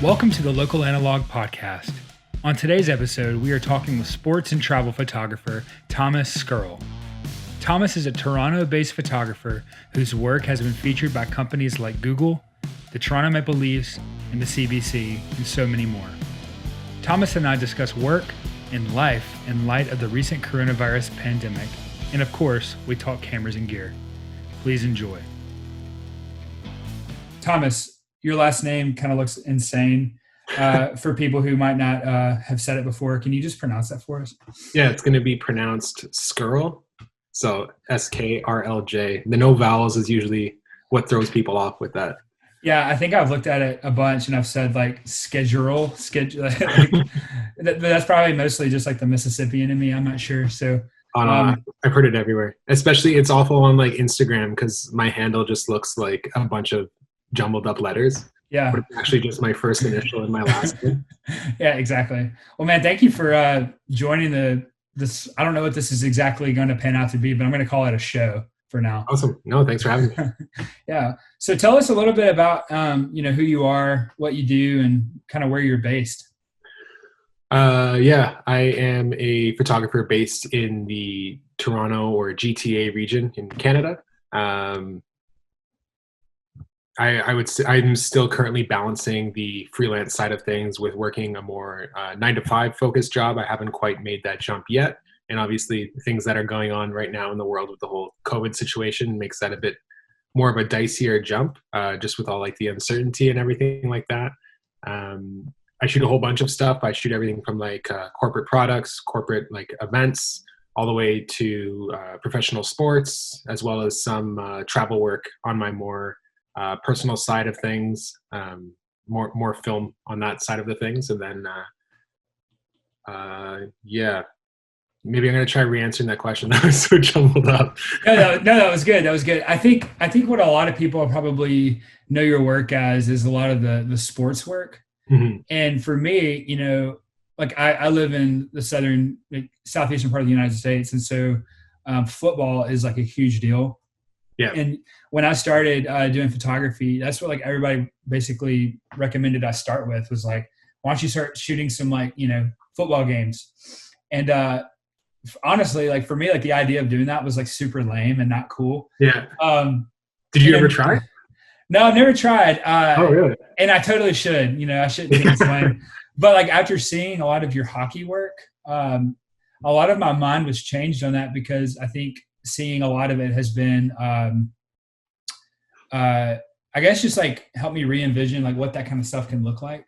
Welcome to the Local Analog Podcast. On today's episode, we are talking with sports and travel photographer Thomas Skrlj. Thomas is a Toronto-based photographer whose work has been featured by companies like Google, the Toronto Maple Leafs, and the CBC, and so many more. Thomas and I discuss work and life in light of the recent coronavirus pandemic, and of course, we talk cameras and gear. Please enjoy. Thomas, your last name kind of looks insane for people who might not have said it before. Can you just pronounce that for us? Yeah, it's going to be pronounced Skrlj. So Skrlj. The no vowels is usually what throws people off with that. Yeah, I think I've looked at it a bunch and I've said like schedule. That's probably mostly just like the Mississippian in me. I'm not sure. So I've heard it everywhere. Especially it's awful on like Instagram because my handle just looks like a bunch of jumbled up letters. Yeah. But it's actually just my first initial and my last name. Yeah, exactly. Well, man, thank you for joining this. I don't know what this is exactly going to pan out to be, but I'm going to call it a show for now. Awesome. No, thanks for having me. Yeah. So tell us a little bit about, who you are, what you do, and kind of where you're based. Yeah, I am a photographer based in the Toronto or GTA region in Canada. I would say I'm still currently balancing the freelance side of things with working a more 9-to-5 focused job. I haven't quite made that jump yet. And obviously things that are going on right now in the world with the whole COVID situation makes that a bit more of a dicier jump, just with all like the uncertainty and everything like that. I shoot a whole bunch of stuff. I shoot everything from like corporate products, corporate like events, all the way to professional sports, as well as some travel work on my more personal side of things, more film on that side of the things. And then, maybe I'm going to try re-answering that question. That was so jumbled up. No, that was good. That was good. I think what a lot of people probably know your work as is a lot of the sports work. Mm-hmm. And for me, like I live in the southeastern part of the United States. And so football is like a huge deal. Yeah. And when I started doing photography, that's what like everybody basically recommended I start with was like, why don't you start shooting some like, football games? And honestly, like for me, like the idea of doing that was like super lame and not cool. Yeah. Did you ever try? No, I've never tried. Oh, really? And I totally should. I shouldn't think it's lame. But like after seeing a lot of your hockey work, a lot of my mind was changed on that because I think seeing a lot of it has been, I guess, just like help me re-envision like what that kind of stuff can look like.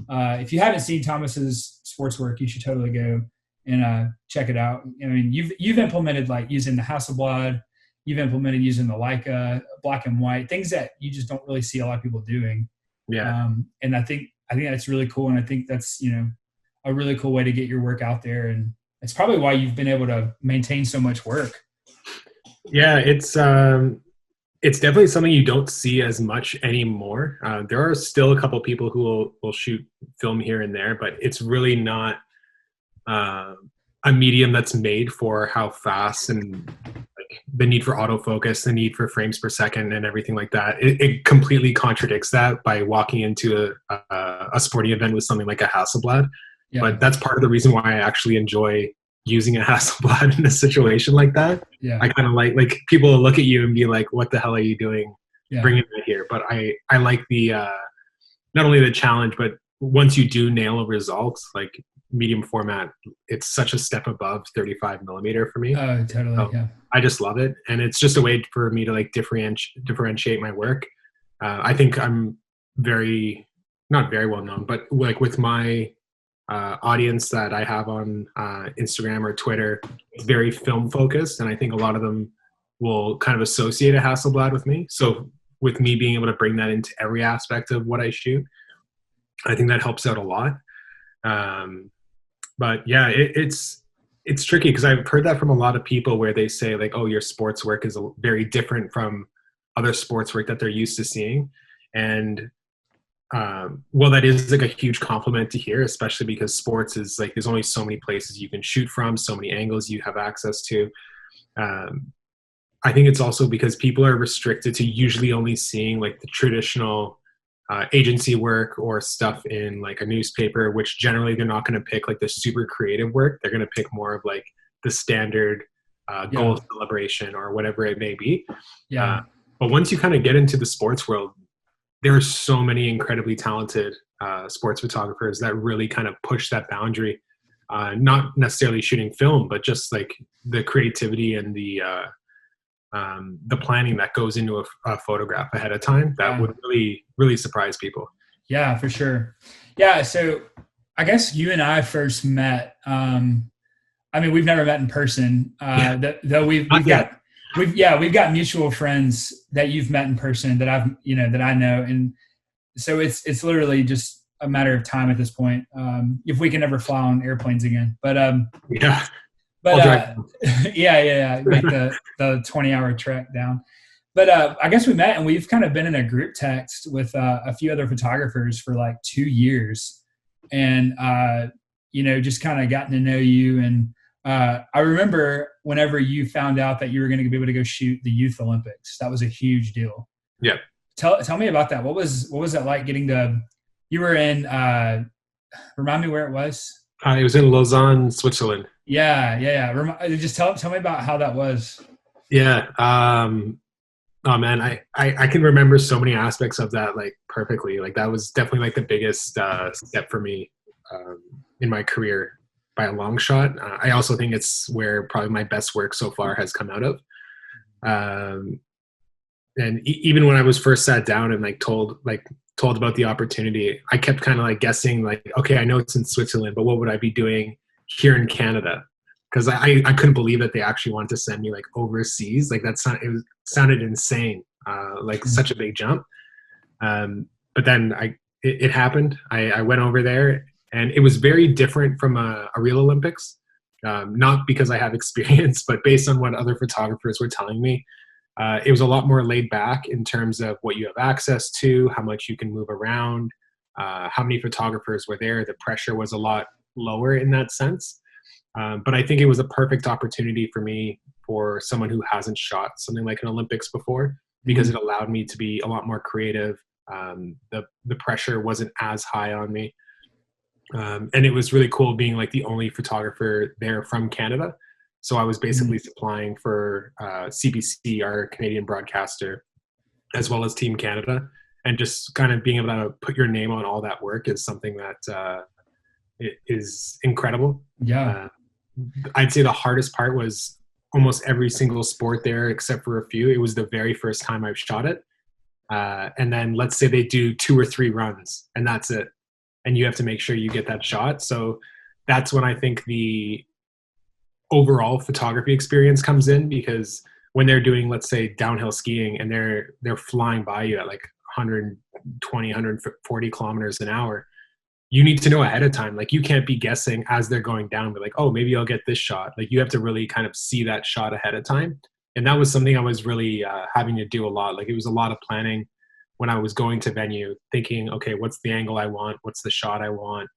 If you haven't seen Thomas's sports work, you should totally go and check it out. I mean, you've implemented like using the Hasselblad, you've implemented using the Leica, black and white, things that you just don't really see a lot of people doing. Yeah. And I think that's really cool, and I think that's a really cool way to get your work out there, and it's probably why you've been able to maintain so much work. Yeah, it's definitely something you don't see as much anymore. There are still a couple people who will shoot film here and there, but it's really not a medium that's made for how fast and like the need for autofocus, the need for frames per second, and everything like that. It completely contradicts that by walking into a sporting event with something like a Hasselblad. Yeah. But that's part of the reason why I actually enjoy using a Hasselblad in a situation like that. Yeah. I kind of like people will look at you and be like, what the hell are you doing bringing that here? But I like the, not only the challenge, but once you do nail a result, like medium format, it's such a step above 35 millimeter for me. Oh, totally. So yeah. I just love it. And it's just a way for me to like differentiate my work. I think I'm not very well known, but like with my audience that I have on Instagram or Twitter, it's very film focused, and I think a lot of them will kind of associate a Hasselblad with me. So with me being able to bring that into every aspect of what I shoot, I think that helps out a lot. But yeah, it's tricky because I've heard that from a lot of people where they say like, oh, your sports work is very different from other sports work that they're used to seeing. And well, that is like a huge compliment to hear, especially because sports is like, there's only so many places you can shoot from, so many angles you have access to. I think it's also because people are restricted to usually only seeing like the traditional agency work or stuff in like a newspaper, which generally they're not going to pick like the super creative work. They're going to pick more of like the standard goal Yeah. celebration or whatever it may be. Yeah. But once you kind of get into the sports world, there are so many incredibly talented sports photographers that really kind of push that boundary. Not necessarily shooting film, but just like the creativity and the planning that goes into a photograph ahead of time that Yeah. would really, really surprise people. Yeah, for sure. Yeah. So I guess you and I first met. I mean, we've never met in person, Yeah, though not yet. we've got mutual friends that you've met in person that that I know. And so it's literally just a matter of time at this point. If we can ever fly on airplanes again, Yeah, but I'll drive. yeah, make the 20-hour trek down. But I guess we met and we've kind of been in a group text with a few other photographers for like 2 years, and just kind of gotten to know you. And I remember whenever you found out that you were going to be able to go shoot the Youth Olympics, that was a huge deal. Yeah. Tell me about that. What was that like getting to? You were in. Remind me where it was. It was in Lausanne, Switzerland. Yeah. Just tell me about how that was. Yeah. Oh man, I can remember so many aspects of that like perfectly. Like that was definitely like the biggest step for me in my career by a long shot. I also think it's where probably my best work so far has come out of. And even when I was first sat down and told about the opportunity, I kept kind of like guessing like, okay, I know it's in Switzerland, but what would I be doing here in Canada? Because I couldn't believe that they actually wanted to send me like overseas. Like sounded insane, such a big jump. But then it happened. I went over there, and it was very different from a real Olympics. Not because I have experience, but based on what other photographers were telling me. It was a lot more laid back in terms of what you have access to, how much you can move around, how many photographers were there. The pressure was a lot lower in that sense. But I think it was a perfect opportunity for me, for someone who hasn't shot something like an Olympics before, because it allowed me to be a lot more creative. The pressure wasn't as high on me. And it was really cool being like the only photographer there from Canada. So I was basically supplying for CBC, our Canadian broadcaster, as well as Team Canada. And just kind of being able to put your name on all that work is something that is incredible. Yeah. I'd say the hardest part was almost every single sport there, except for a few. It was the very first time I've shot it. And then let's say they do 2 or 3 runs, and that's it. And you have to make sure you get that shot. So that's when I think the overall photography experience comes in, because when they're doing, let's say, downhill skiing and they're flying by you at like 120, 140 kilometers an hour, you need to know ahead of time. Like you can't be guessing as they're going down, but like, oh, maybe I'll get this shot. Like you have to really kind of see that shot ahead of time. And that was something I was really having to do a lot. Like it was a lot of planning when I was going to venue, thinking, okay, what's the angle I want? What's the shot I want?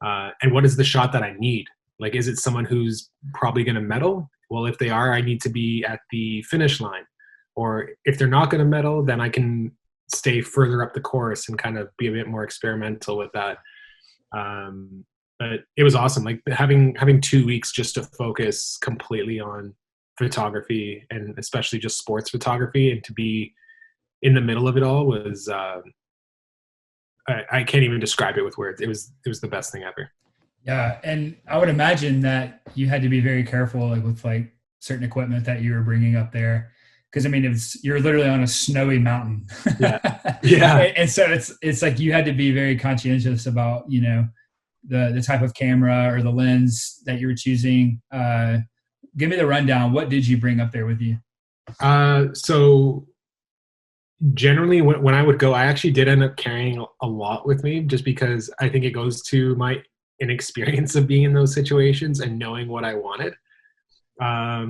And what is the shot that I need? Like, is it someone who's probably going to medal? Well, if they are, I need to be at the finish line. Or if they're not going to medal, then I can stay further up the course and kind of be a bit more experimental with that. But it was awesome. Like having 2 weeks just to focus completely on photography, and especially just sports photography, and to be in the middle of it all was, I can't even describe it with words. It was the best thing ever. Yeah, and I would imagine that you had to be very careful, like with like certain equipment that you were bringing up there, because I mean, you're literally on a snowy mountain. Yeah. And so it's like you had to be very conscientious about the type of camera or the lens that you were choosing. Give me the rundown. What did you bring up there with you? So generally when I would go, I actually did end up carrying a lot with me, just because I think it goes to my inexperience of being in those situations and knowing what I wanted. I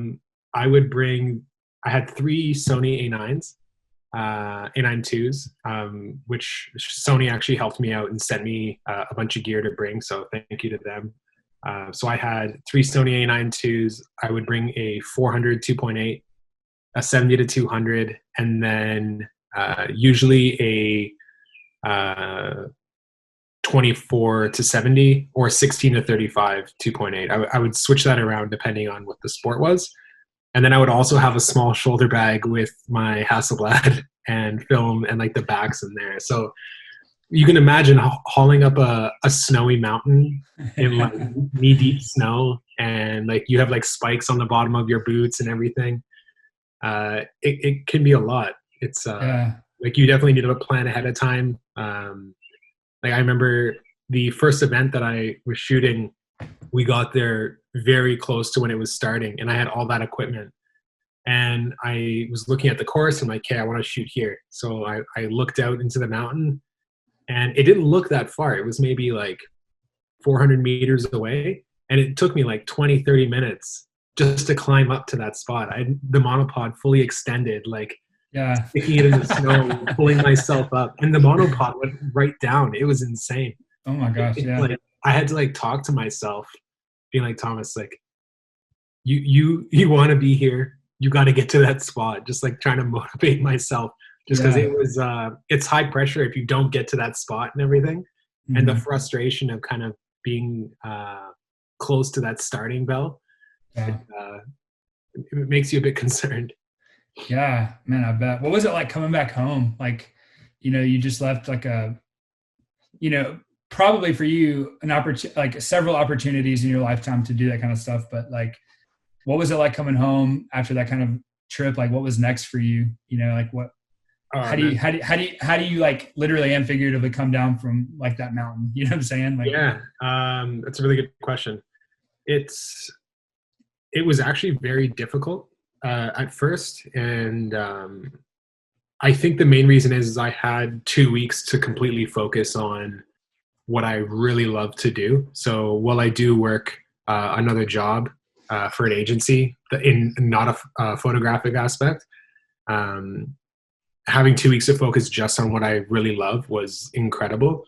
had 3 Sony A9s, A9 IIs, which Sony actually helped me out and sent me a bunch of gear to bring. So thank you to them. So I had 3 Sony A9 IIs. I would bring a 400 2.8, a 70 to 200, and then usually uh, 24 to 70 or 16 to 35, 2.8. I would switch that around depending on what the sport was. And then I would also have a small shoulder bag with my Hasselblad and film and like the backs in there. So you can imagine hauling up a snowy mountain in like knee deep snow, and like you have like spikes on the bottom of your boots and everything. It can be a lot. It's Yeah. like you definitely need to plan ahead of time. Like I remember the first event that I was shooting, we got there very close to when it was starting, and I had all that equipment. And I was looking at the course. I'm like, okay, I want to shoot here. So I looked out into the mountain, and it didn't look that far. It was maybe like 400 meters away. And it took me like 20, 30 minutes just to climb up to that spot. I had the monopod fully extended, like Yeah. sticking it in the snow, pulling myself up. And the monopod went right down. It was insane. Oh my gosh. It's Yeah. like I had to like talk to myself, being like, Thomas, like you want to be here. You got to get to that spot. Just like trying to motivate myself, just because Yeah. it was it's high pressure if you don't get to that spot and everything, and the Mhm. frustration of kind of being close to that starting bell, it, Yeah. it makes you a bit concerned. Yeah, man, I bet. What was it like coming back home? Like, you just left like you know, probably for you an opportunity, like several opportunities in your lifetime to do that kind of stuff. But like, what was it like coming home after that kind of trip? Like, what was next for you? Like what? Oh man, How do you like literally and figuratively come down from like that mountain? You know what I'm saying? Like, yeah, that's a really good question. It's it was actually very difficult at first, and I think the main reason is I had 2 weeks to completely focus on what I really love to do. So while I do work another job for an agency in not a photographic aspect, um, having 2 weeks to focus just on what I really love was incredible,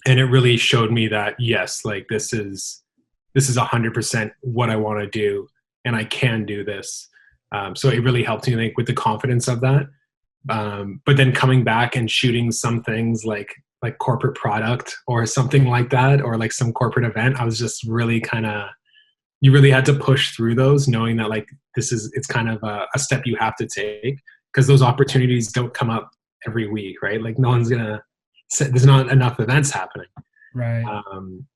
and it really showed me that yes, like this is 100% what I want to do, and I can do this. So it really helped me like with the confidence of that. But then coming back and shooting some things like corporate product or something like that, or like some corporate event, I was just really kind of, you really had to push through those, knowing that like it's kind of a step you have to take, because those opportunities don't come up every week, right? Like no one's gonna say, there's not enough events happening. right. um,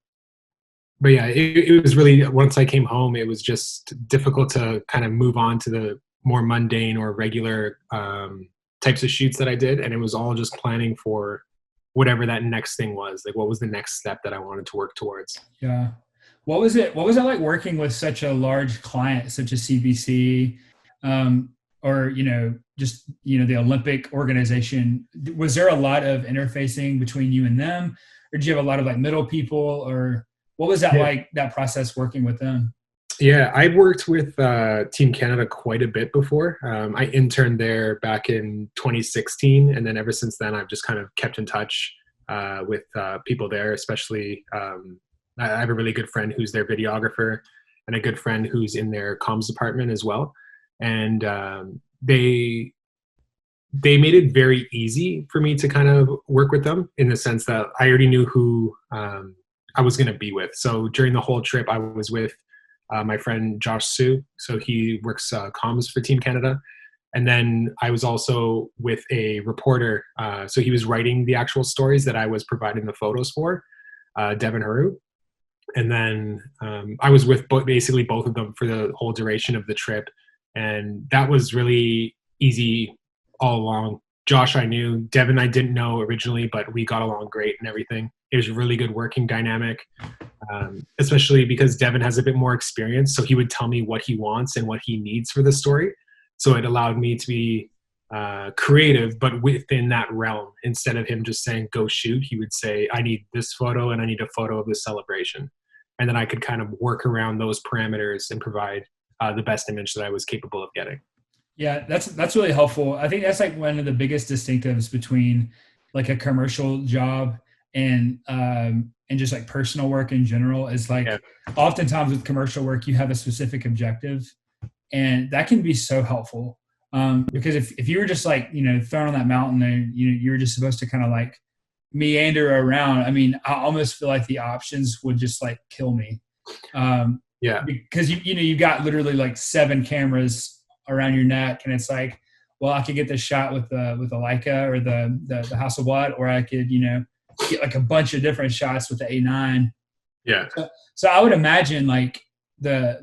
but yeah, it was really, once I came home, it was just difficult to kind of move on to the more mundane or regular types of shoots that I did, and it was all just planning for whatever that next thing was. Like, what was the next step that I wanted to work towards? Yeah. What was it like working with such a large client, such as CBC, or just the Olympic organization? Was there a lot of interfacing between you and them, or did you have a lot of like middle people, or what was that Yeah, like, that process working with them? yeah, I worked with Team Canada quite a bit before. I interned there back in 2016, and then ever since then, I've just kind of kept in touch with people there. Especially, I have a really good friend who's their videographer, and a good friend who's in their comms department as well. And they made it very easy for me to kind of work with them, in the sense that I already knew who I was going to be with. So during the whole trip, I was with my friend Josh Sue. So he works comms for Team Canada. And then I was also with a reporter. So he was writing the actual stories that I was providing the photos for, Devin Haru. And then I was with basically both of them for the whole duration of the trip. And that was really easy all along. Josh, I knew. Devin, I didn't know originally, but we got along great and everything. It was a really good working dynamic, especially because Devin has a bit more experience. So he would tell me what he wants and what he needs for the story. So it allowed me to be creative, but within that realm. Instead of him just saying, go shoot, he would say, I need this photo and I need a photo of this celebration. And then I could kind of work around those parameters and provide the best image that I was capable of getting. Yeah, that's really helpful. I think that's like one of the biggest distinctives between like a commercial job and just like personal work in general is Yeah. like oftentimes with commercial work you have a specific objective, and that can be so helpful. Because if you were just like thrown on that mountain and you were just supposed to kind of like meander around, I mean, I almost feel like the options would just like kill me. Um, Yeah. because you've got literally like 7 cameras around your neck, and it's like, well, I could get this shot with the Leica or the Hasselblad, or I could, get like a bunch of different shots with the A9. Yeah. So I would imagine like the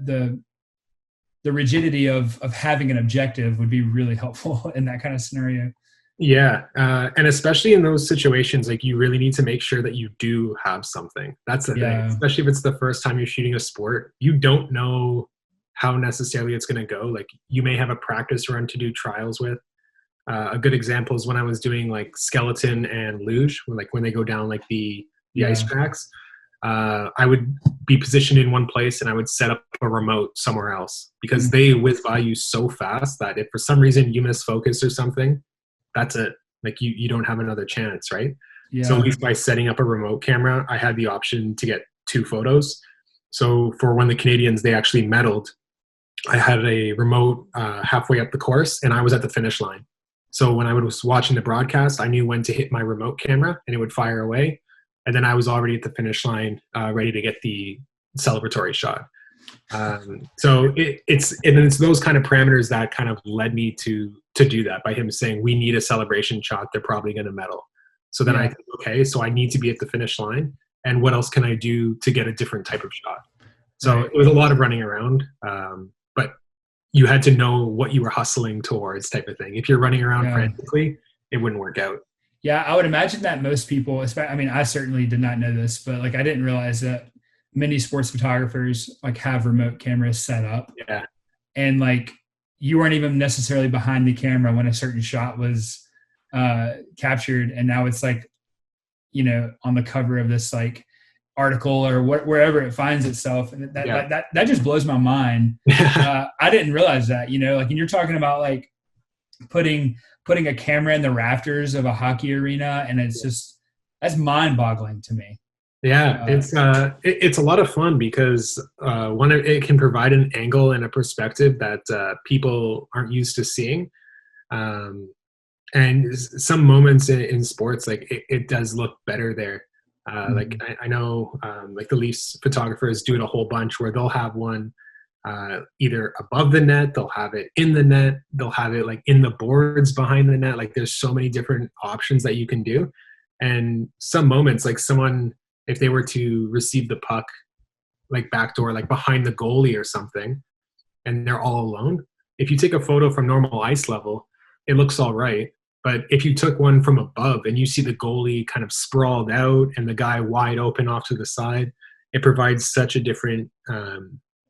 the rigidity of having an objective would be really helpful in that kind of scenario. Yeah, and especially in those situations, like you really need to make sure that you do have something. That's the thing, Yeah. especially if it's the first time you're shooting a sport. You don't know how necessarily it's going to go. Like you may have a practice run to do trials with. A good example is when I was doing like skeleton and luge, like when they go down like the ice Yeah. tracks. I would be positioned in one place and I would set up a remote somewhere else because Mm. they whiz by you so fast that if for some reason you miss focus or something, that's it. Like you don't have another chance, right? So at Yeah. least by setting up a remote camera, I had the option to get 2 photos. So for when the Canadians, they actually medaled, I had a remote halfway up the course and I was at the finish line. So when I was watching the broadcast, I knew when to hit my remote camera and it would fire away. And then I was already at the finish line, ready to get the celebratory shot. So it's those kind of parameters that kind of led me to do that by him saying we need a celebration shot. They're probably going to medal. So then I Yeah. think, okay, so I need to be at the finish line, and what else can I do to get a different type of shot? So Right. it was a lot of running around, but you had to know what you were hustling towards, type of thing. If you're running around Yeah. frantically, it wouldn't work out. Yeah, I would imagine that most people, I mean, I certainly did not know this, but like I didn't realize that many sports photographers like have remote cameras set up, Yeah, and like you weren't even necessarily behind the camera when a certain shot was captured, and now it's like, on the cover of this like article or wherever it finds itself, and that yeah, that that, that just blows my mind. I didn't realize that, like, and you're talking about like putting putting a camera in the rafters of a hockey arena, and it's just that's mind-boggling to me. Yeah, Uh, it's a lot of fun because one, it can provide an angle and a perspective that people aren't used to seeing. Um, and some moments in sports, like it does look better there. Like I know, like the Leafs photographers do it a whole bunch where they'll have one either above the net, they'll have it in the net, they'll have it like in the boards behind the net. Like there's so many different options that you can do. And some moments, like someone, if they were to receive the puck like backdoor, like behind the goalie or something, and they're all alone, if you take a photo from normal ice level, it looks all right. But if you took one from above and you see the goalie kind of sprawled out and the guy wide open off to the side, it provides such a different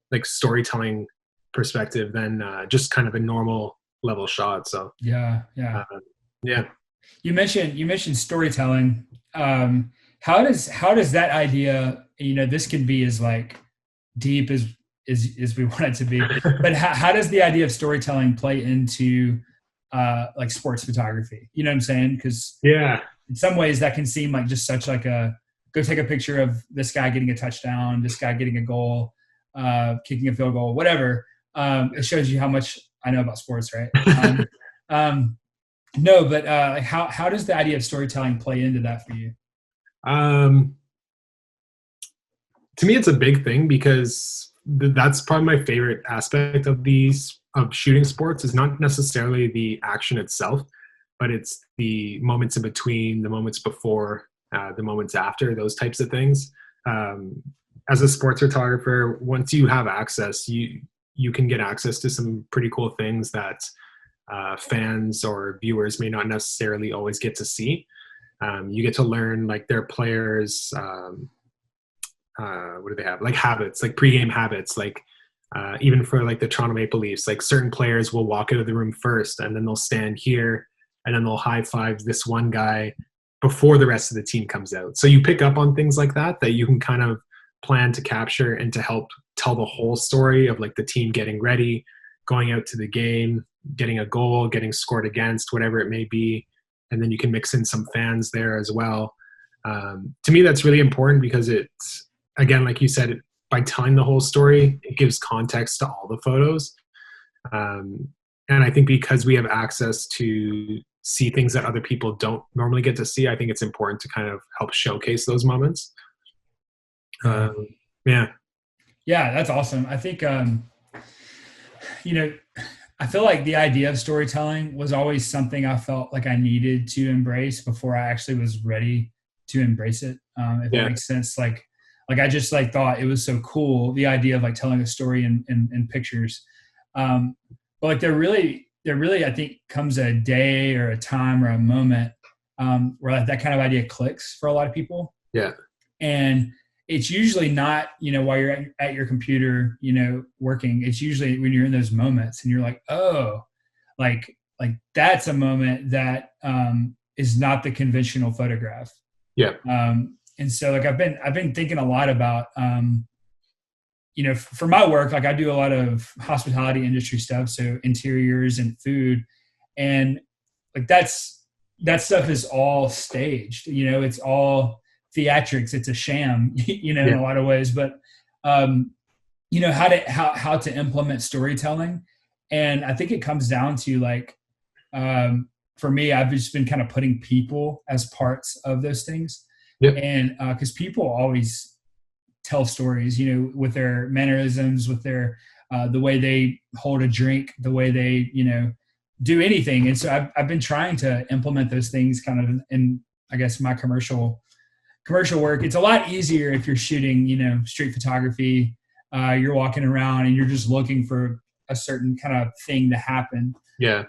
like storytelling perspective than just kind of a normal level shot. So yeah, yeah. uh, yeah. You mentioned storytelling. How does that idea? This can be as like deep as we want it to be, but how does the idea of storytelling play into like sports photography? You know what I'm saying? Because Yeah. in some ways that can seem like just such like a go take a picture of this guy getting a touchdown, this guy getting a goal, kicking a field goal, whatever. It shows you how much I know about sports, right? Um, no, but like how does the idea of storytelling play into that for you? um, to me, it's a big thing because that's probably my favorite aspect of these of shooting sports is not necessarily the action itself, but it's the moments in between, the moments before, the moments after, those types of things. Um, as a sports photographer, once you have access, you can get access to some pretty cool things that fans or viewers may not necessarily always get to see. You get to learn like their players. What do they have? Like habits, like pregame habits, like even for like the Toronto Maple Leafs, like certain players will walk out of the room first and then they'll stand here and then they'll high five this one guy before the rest of the team comes out. So you pick up on things like that that you can kind of plan to capture and to help tell the whole story of like the team getting ready, going out to the game, getting a goal, getting scored against, whatever it may be. And then you can mix in some fans there as well. To me, that's really important because it's, again, like you said, by telling the whole story, it gives context to all the photos. And I think because we have access to see things that other people don't normally get to see, I think it's important to kind of help showcase those moments. Yeah. Yeah. Yeah, that's awesome. I think, you know, I feel like the idea of storytelling was always something I felt like I needed to embrace before I actually was ready to embrace it. If that Yeah. makes sense. Like I just like thought it was so cool, the idea of like telling a story in pictures. But like there really, I think comes a day or a time or a moment where like that kind of idea clicks for a lot of people. Yeah. And it's usually not, while you're at your computer, working. It's usually when you're in those moments and you're like, oh, like that's a moment that is not the conventional photograph. Yeah. And so like I've been thinking a lot about for my work, like I do a lot of hospitality industry stuff, so interiors and food, and like that stuff is all staged. It's all theatrics. It's a sham, in Yeah. a lot of ways. But how to implement storytelling, and I think it comes down to like for me, I've just been kind of putting people as parts of those things, Yep. and because people always tell stories, with their mannerisms, with their the way they hold a drink, the way they, do anything. And so I've been trying to implement those things kind of in I guess my commercial work. It's a lot easier if you're shooting, street photography. You're walking around and you're just looking for a certain kind of thing to happen. Yeah.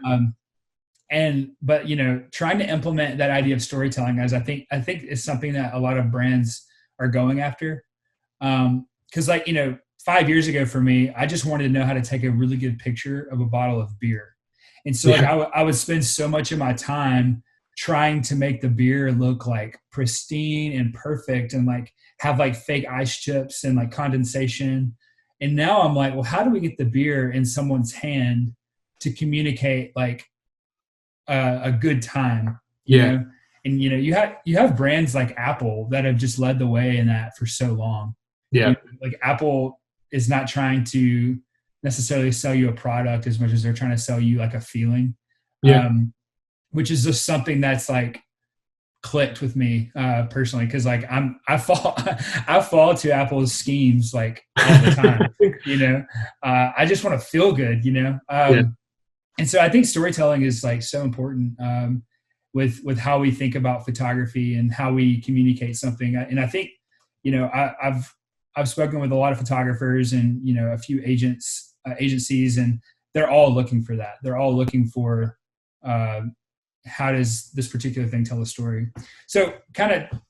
But trying to implement that idea of storytelling, as I think is something that a lot of brands are going after. Because 5 years ago for me, I just wanted to know how to take a really good picture of a bottle of beer. And so like Yeah. I would spend so much of my time trying to make the beer look like pristine and perfect and like have like fake ice chips and like condensation. And now I'm like, well, how do we get the beer in someone's hand to communicate like a good time, Yeah. And you have brands like Apple that have just led the way in that for so long. Yeah. Like Apple is not trying to necessarily sell you a product as much as they're trying to sell you like a feeling, Yeah. which is just something that's like clicked with me personally, because like I fall to Apple's schemes like all the time. I just want to feel good. Yeah. And so I think storytelling is like so important with how we think about photography and how we communicate something. And I think I've spoken with a lot of photographers and a few agencies, and they're all looking for that. They're all looking for how does this particular thing tell a story. So kind of,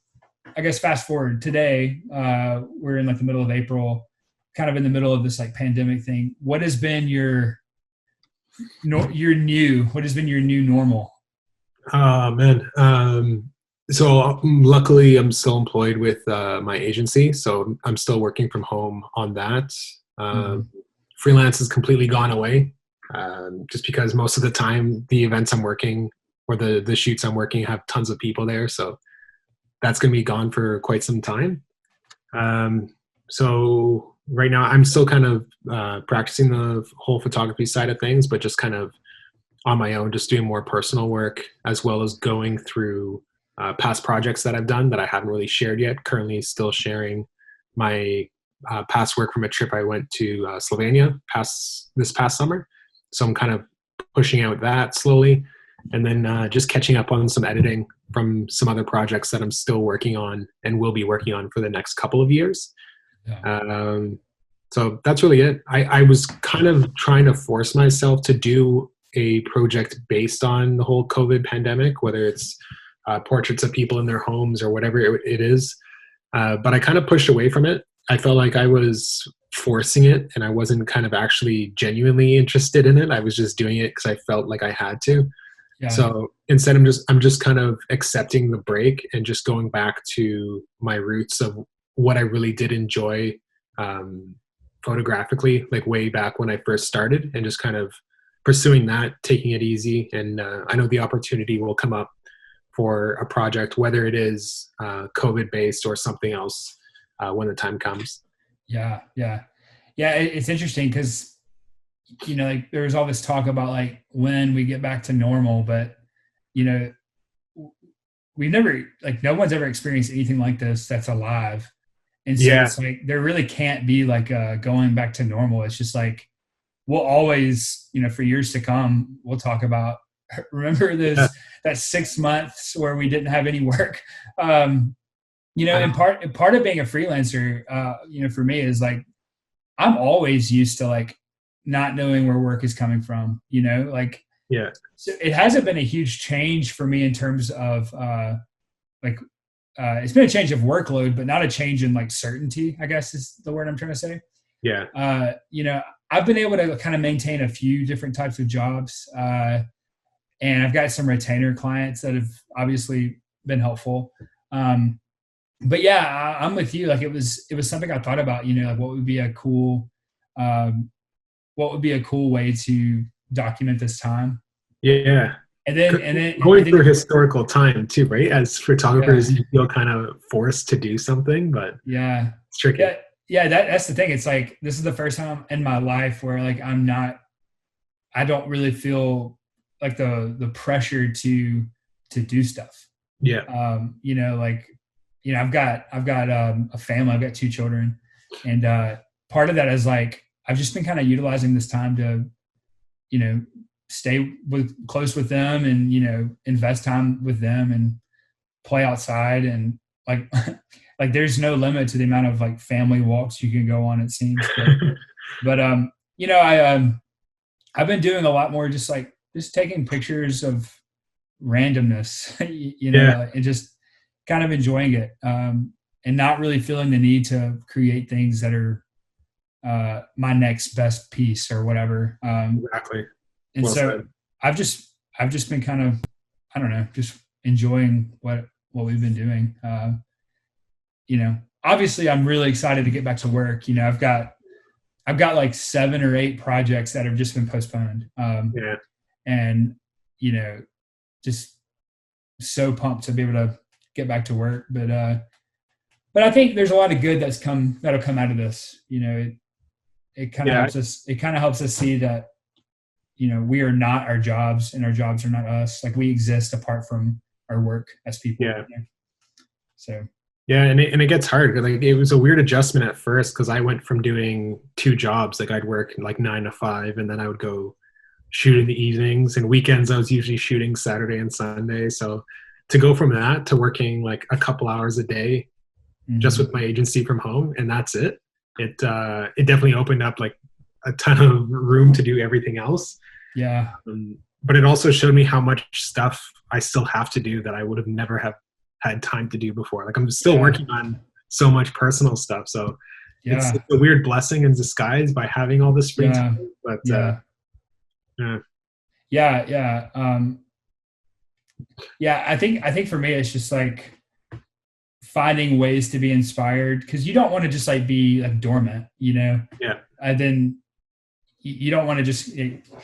I guess, fast forward today, we're in like the middle of April, kind of in the middle of this like pandemic thing. What has been your new normal? Oh man. So luckily I'm still employed with my agency, so I'm still working from home on that. Mhm. Freelance has completely gone away, just because most of the time the events I'm working or the shoots I'm working have tons of people there, so that's going to be gone for quite some time. So right now I'm still kind of practicing the whole photography side of things, but just kind of on my own, just doing more personal work, as well as going through past projects that I've done that I haven't really shared yet. Currently still sharing my past work from a trip I went to Slovenia this past summer. So I'm kind of pushing out that slowly, and then just catching up on some editing from some other projects that I'm still working on and will be working on for the next couple of years. Yeah. So that's really it. I was kind of trying to force myself to do a project based on the whole COVID pandemic, whether it's portraits of people in their homes or whatever it is. But I kind of pushed away from it. I felt like I was forcing it and I wasn't kind of actually genuinely interested in it. I was just doing it because I felt like I had to. Yeah. So instead, I'm just kind of accepting the break and just going back to my roots of what I really did enjoy photographically, like way back when I first started, and just kind of pursuing that, taking it easy. And I know the opportunity will come up for a project, whether it is COVID based or something else, when the time comes. Yeah. Yeah. Yeah. It's interesting because, like there's all this talk about like when we get back to normal, but you know, we've never, like, no one's ever experienced anything like this that's alive. And so Yeah. it's like, there really can't be like going back to normal. It's just like, we'll always, for years to come, we'll talk about, remember Yeah. that 6 months where we didn't have any work. I And part of being a freelancer, for me is like, I'm always used to like not knowing where work is coming from, like, yeah. so it hasn't been a huge change for me in terms of like it's been a change of workload, but not a change in like certainty, I guess is the word I'm trying to say. Yeah. I've been able to kind of maintain a few different types of jobs, and I've got some retainer clients that have obviously been helpful. But yeah, I'm with you. Like, it was something I thought about. Like, um, what would be a cool way to document this time, Yeah. and then and then Going and through then historical time too, right? As yeah, photographers, you feel kind of forced to do something, but yeah, it's tricky. yeah, yeah. That's the thing. It's like, this is the first time in my life where like I don't really feel like the pressure to do stuff. Yeah. Like, I've got a family. I've got two children, and part of that is like, I've just been kind of utilizing this time to, you know, stay close with them, and invest time with them, and play outside, and like like there's no limit to the amount of like family walks you can go on, it seems. But I've been doing a lot more just taking pictures of randomness, Yeah. and just kind of enjoying it, and not really feeling the need to create things that are my next best piece or whatever. Exactly. And Well so said. I've just been kind of, I don't know, just enjoying what we've been doing. Obviously I'm really excited to get back to work. I've got like 7 or 8 projects that have just been postponed. Yeah. And, just so pumped to be able to get back to work. But I think there's a lot of good that'll come out of this. It kind of Yeah. helps us. It kind of helps us see that, we are not our jobs, and our jobs are not us. Like, we exist apart from our work as people. Yeah. So Yeah, and it gets hard. Like, it was a weird adjustment at first because I went from doing 2 jobs. Like, I'd work like 9 to 5, and then I would go shoot in the evenings, and weekends I was usually shooting Saturday and Sunday. So to go from that to working like a couple hours a day just with my agency from home, and that's it. It definitely opened up like a ton of room to do everything else. yeah, But it also showed me how much stuff I still have to do that I would have never have had time to do before. Like, I'm still yeah, working on so much personal stuff. So it's yeah, a weird blessing in disguise by having all this free yeah, time. But yeah, yeah, yeah, yeah. Yeah. I think for me, it's just like finding ways to be inspired, because you don't want to just like be like dormant, yeah, and then you don't want to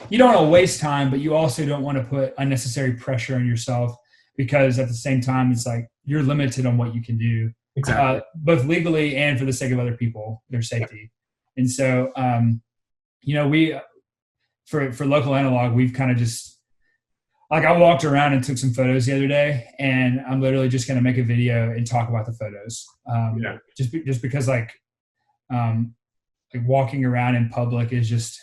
you don't want to waste time, but you also don't want to put unnecessary pressure on yourself, because at the same time, it's like you're limited on what you can do, exactly. both legally and for the sake of other people, their safety. And so, we, for local analog, we've kind of just, like, I walked around and took some photos the other day, and I'm literally just going to make a video and talk about the photos. Yeah, Just because like walking around in public is just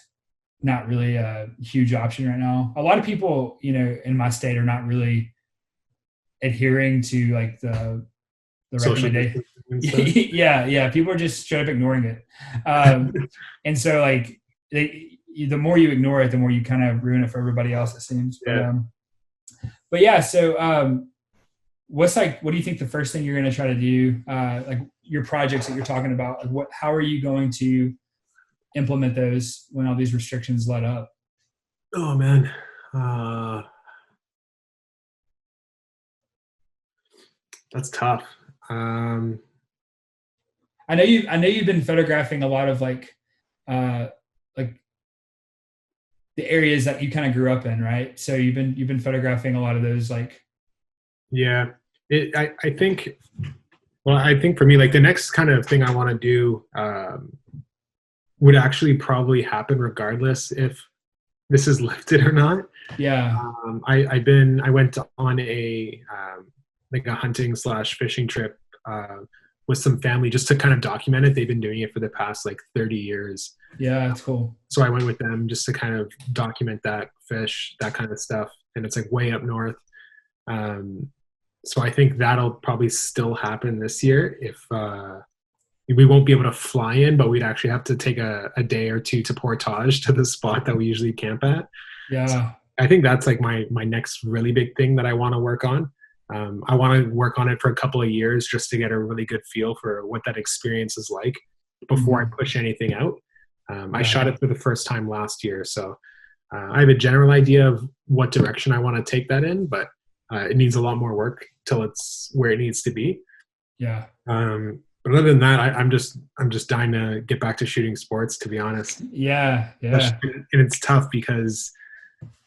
not really a huge option right now. A lot of people, in my state are not really adhering to like the social recommendation. distancing and stuff. Yeah. People are just straight up ignoring it. And so like the more you ignore it, the more you kind of ruin it for everybody else, it seems. Yeah. But yeah, so what do you think the first thing you're going to try to do, like your projects that you're talking about, like how are you going to implement those when all these restrictions let up? Oh man, uh, that's tough. I know you've been photographing a lot of like the areas that you kind of grew up in, right? So you've been photographing a lot of those, like. Yeah, I think. Well, I think for me, like, the next kind of thing I want to do would actually probably happen regardless if this is lifted or not. Yeah. I went on a like a hunting slash fishing trip with some family just to kind of document it. They've been doing it for the past like 30 years. Yeah. That's cool. So I went with them just to kind of document that fish, that kind of stuff. And it's like way up north. Um, so I think that'll probably still happen this year if we won't be able to fly in, but we'd actually have to take a day or two to portage to the spot that we usually camp at. So Yeah. I think that's like my next really big thing that I want to work on. I want to work on it for a couple of years just to get a really good feel for what that experience is like before I Mhm. push anything out. I Yeah. shot it for the first time last year, so I have a general idea of what direction I want to take that in, but it needs a lot more work till it's where it needs to be. Yeah. But other than that, I'm just dying to get back to shooting sports, to be honest. Yeah. Yeah. And it's tough because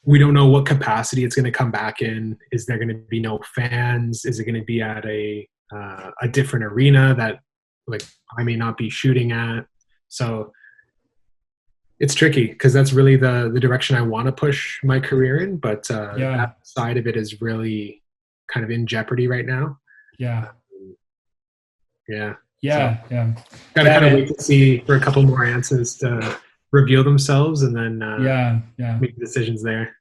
we don't know what capacity it's going to come back in. Is there going to be no fans? Is it going to be at a different arena that like I may not be shooting at? So it's tricky because that's really the direction I want to push my career in. But Yeah. that side of it is really kind of in jeopardy right now. Yeah. Yeah. So Yeah. Yeah. gotta Yeah, kind of man. wait to see for a couple more answers to reveal themselves and then Yeah. Yeah. make decisions there.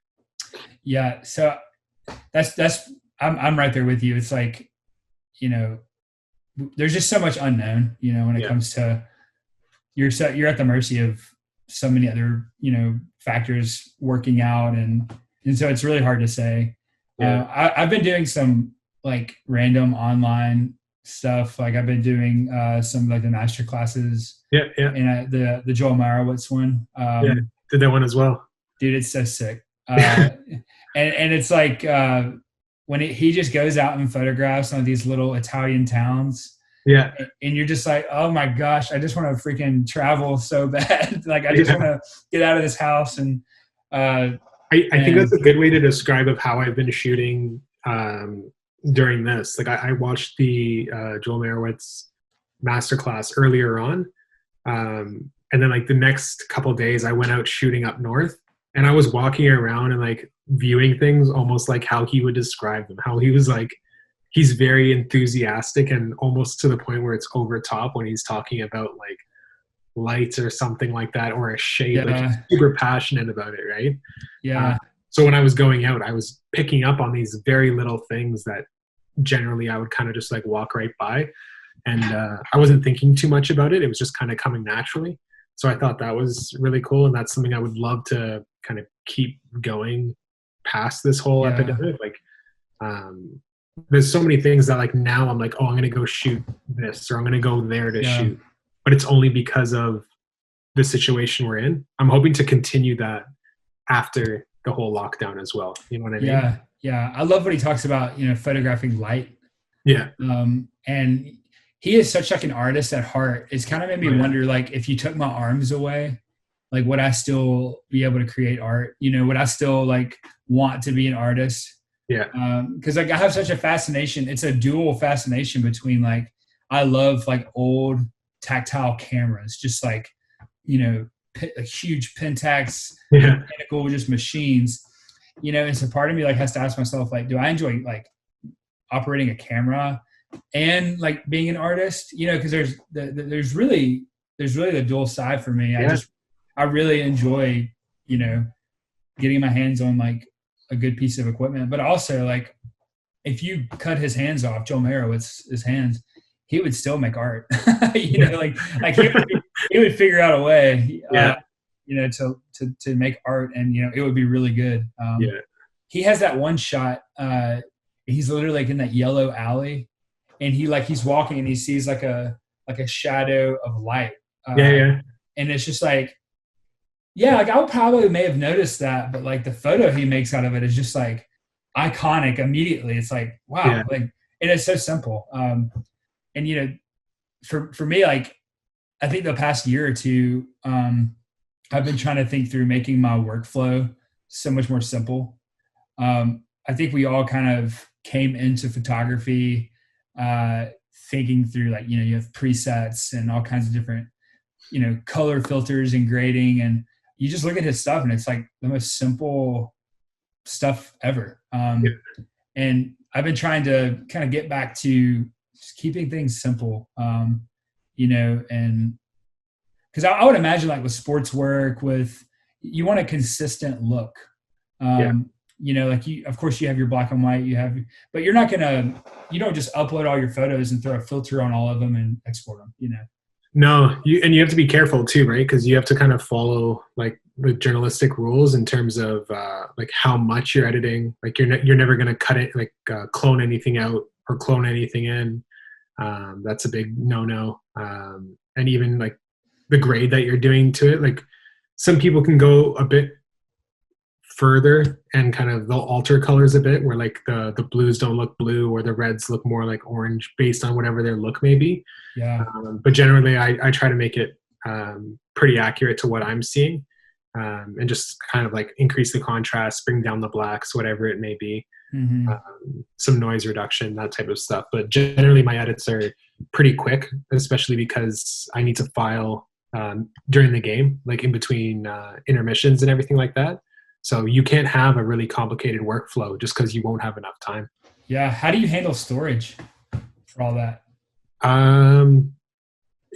Yeah. So that's I'm right there with you. It's like, you know, there's just so much unknown, when it Yeah. comes to you're at the mercy of so many other, factors working out and so it's really hard to say. Yeah. I've been doing some like random online stuff. Like I've been doing some like the master classes Yeah. Yeah. and the Joel Marowitz one. Yeah. Did that one as well. Dude, it's so sick. And it's like when he just goes out and photographs on these little Italian towns, Yeah. and you're just like, oh my gosh, I just want to freaking travel so bad. Like I just want to get out of this house I think that's a good way to describe of how I've been shooting during this. Like I watched the Joel Marowitz masterclass earlier on, and then like the next couple of days I went out shooting up north, and I was walking around and like viewing things almost like how he would describe them. How he was like, he's very enthusiastic and almost to the point where it's over top when he's talking about like lights or something like that or a shade. Like he's yeah, super passionate about it, right? yeah, So when I was going out, I was picking up on these very little things that generally I would kind of just like walk right by. And I wasn't thinking too much about it. It was just kind of coming naturally. So I thought that was really cool. And that's something I would love to kind of keep going past this whole yeah, epidemic. Like, there's so many things that like now I'm like, oh, I'm going to go shoot this or I'm going to go there to yeah, shoot. But it's only because of the situation we're in. I'm hoping to continue that after the whole lockdown as well. You know what I mean? yeah, yeah. I love what he talks about, photographing light. Yeah. And he is such like an artist at heart. It's kind of made me wonder, like, if you took my arms away, like, would I still be able to create art? Would I still like want to be an artist? Yeah. Because like I have such a fascination. It's a dual fascination between like I love like old tactile cameras, just like like huge Pentax, Yeah. mechanical, just machines. And so part of me like has to ask myself, like, do I enjoy like operating a camera and like being an artist? Because there's really the dual side for me. Yeah. I really enjoy getting my hands on like a good piece of equipment, but also like if you cut his hands off, Joe Marowitz's hands, he would still make art. Like he would figure out a way, Yeah. to make art, and it would be really good. Yeah. He has that one shot. He's literally like in that yellow alley, and he's walking and he sees like a shadow of light. Yeah. And it's just like, yeah, like I probably may have noticed that, but like the photo he makes out of it is just like iconic immediately. It's like, wow, Yeah. like, and it's so simple. And for me, like I think the past year or two, I've been trying to think through making my workflow so much more simple. I think we all kind of came into photography thinking through like, you have presets and all kinds of different, color filters and grading. And you just look at his stuff and it's like the most simple stuff ever. Yeah. And I've been trying to kind of get back to just keeping things simple, and because I would imagine like with sports work, you want a consistent look. Yeah. Like of course you have your black and white, but you don't just upload all your photos and throw a filter on all of them and export them. No, you have to be careful too, right? Because you have to kind of follow like the journalistic rules in terms of like how much you're editing. Like you're never going to cut it, like clone anything out or clone anything in. That's a big no. And even like the grade that you're doing to it, like some people can go a bit further and kind of they'll alter colors a bit, where like the blues don't look blue or the reds look more like orange based on whatever their look may be. Yeah. But generally I try to make it pretty accurate to what I'm seeing, and just kind of like increase the contrast, bring down the blacks, whatever it may be. Mm-hmm. Some noise reduction, that type of stuff. But generally my edits are pretty quick, especially because I need to file during the game, like in between intermissions and everything like that. So you can't have a really complicated workflow just because you won't have enough time. Yeah. How do you handle storage for all that?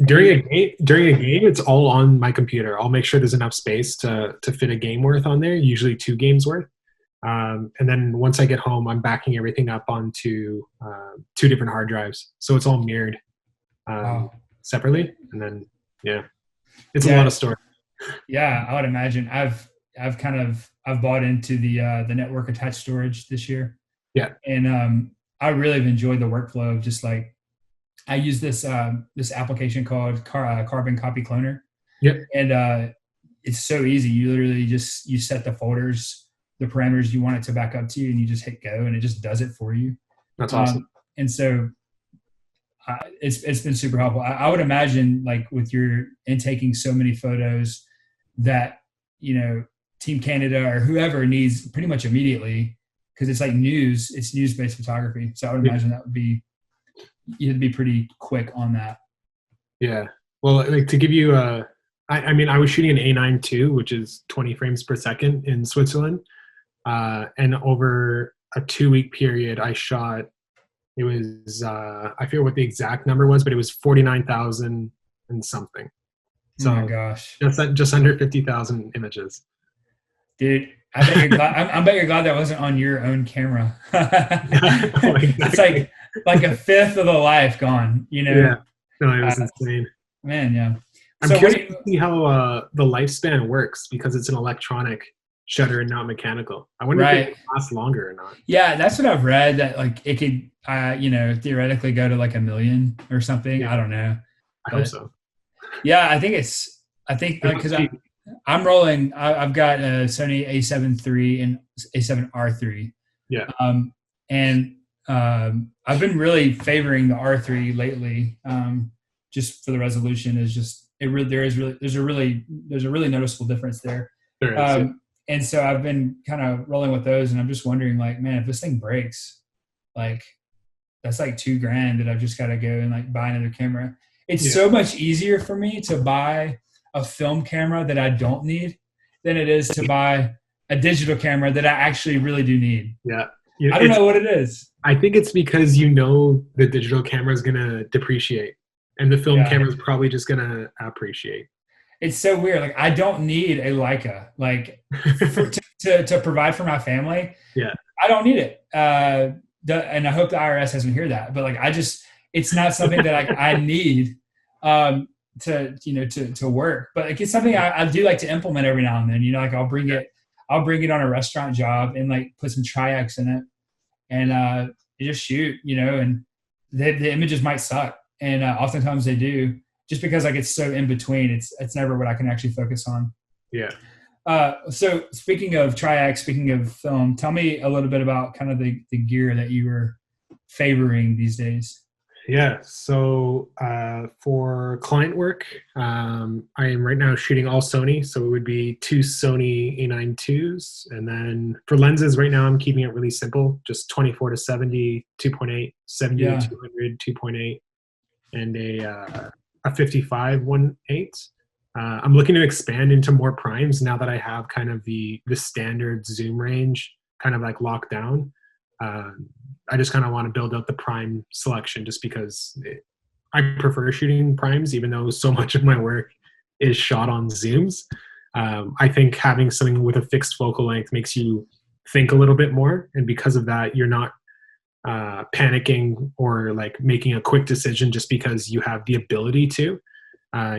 During a game, it's all on my computer. I'll make sure there's enough space to fit a game worth on there, usually 2 games worth. And then once I get home, I'm backing everything up onto 2 different hard drives. So it's all mirrored separately. And then, it's a lot of storage. Yeah, I would imagine. I've bought into the network attached storage this year. Yeah. And I really have enjoyed the workflow of just like, I use this application called Carbon Copy Cloner. Yep. And it's so easy. You literally you set the folders, the parameters you want it to back up to, and you just hit go, and it just does it for you. That's awesome. And so it's been super helpful. I would imagine, like with your intaking so many photos, that Team Canada or whoever needs pretty much immediately, because it's like it's news-based photography. So I would imagine you'd be pretty quick on that. Yeah. Well, like to give you I was shooting an A9 II, which is 20 frames per second in Switzerland. And over a 2-week period, I shot, it was, I forget what the exact number was, but it was 49,000 and something. So oh my gosh. Just under 50,000 images. Dude, I bet you're glad that wasn't on your own camera. Oh, exactly. It's like a fifth of the life gone, Yeah. No, it was insane. Man, yeah. I'm curious to see how the lifespan works, because it's an electronic shutter and not mechanical. I wonder if it lasts longer or not. Yeah, that's what I've read, that like it could theoretically go to like 1 million or something. Yeah. I don't know. I hope so. Yeah, I think because I'm rolling. I've got a Sony A7 III and A7R III. Yeah. I've been really favoring the R3 lately, just for the resolution. There's a really noticeable difference there. There is, and so I've been kind of rolling with those, and I'm just wondering, like, man, if this thing breaks, like, that's like $2,000 that I've just got to go and like buy another camera. It's so much easier for me to buy a film camera that I don't need than it is to buy a digital camera that I actually really do need. Yeah. I don't know what it is. I think it's because the digital camera is going to depreciate, and the film camera is probably just going to appreciate. It's so weird. Like, I don't need a Leica, like to provide for my family. Yeah. I don't need it. And I hope the IRS doesn't hear that, but like, it's not something that I need to work, but like, it's something I do like to implement every now and then. Like I'll bring it on a restaurant job and like put some Tri-X in it, and you just shoot, and the images might suck, and oftentimes they do, just because like it's so in between. It's never what I can actually focus on. Yeah. So speaking of Tri-X, speaking of film, tell me a little bit about kind of the gear that you were favoring these days. Yeah. So for client work, I am right now shooting all Sony. So it would be 2 Sony A9 IIs. And then for lenses right now, I'm keeping it really simple. Just 24 to 70, 2.8, 70 to 200, 2.8, and a 55 1/8. I'm looking to expand into more primes now that I have kind of the standard zoom range kind of like locked down. Uh, I just kind of want to build out the prime selection just because I prefer shooting primes, even though so much of my work is shot on zooms. I think having something with a fixed focal length makes you think a little bit more, and because of that, you're not panicking or like making a quick decision just because you have the ability to.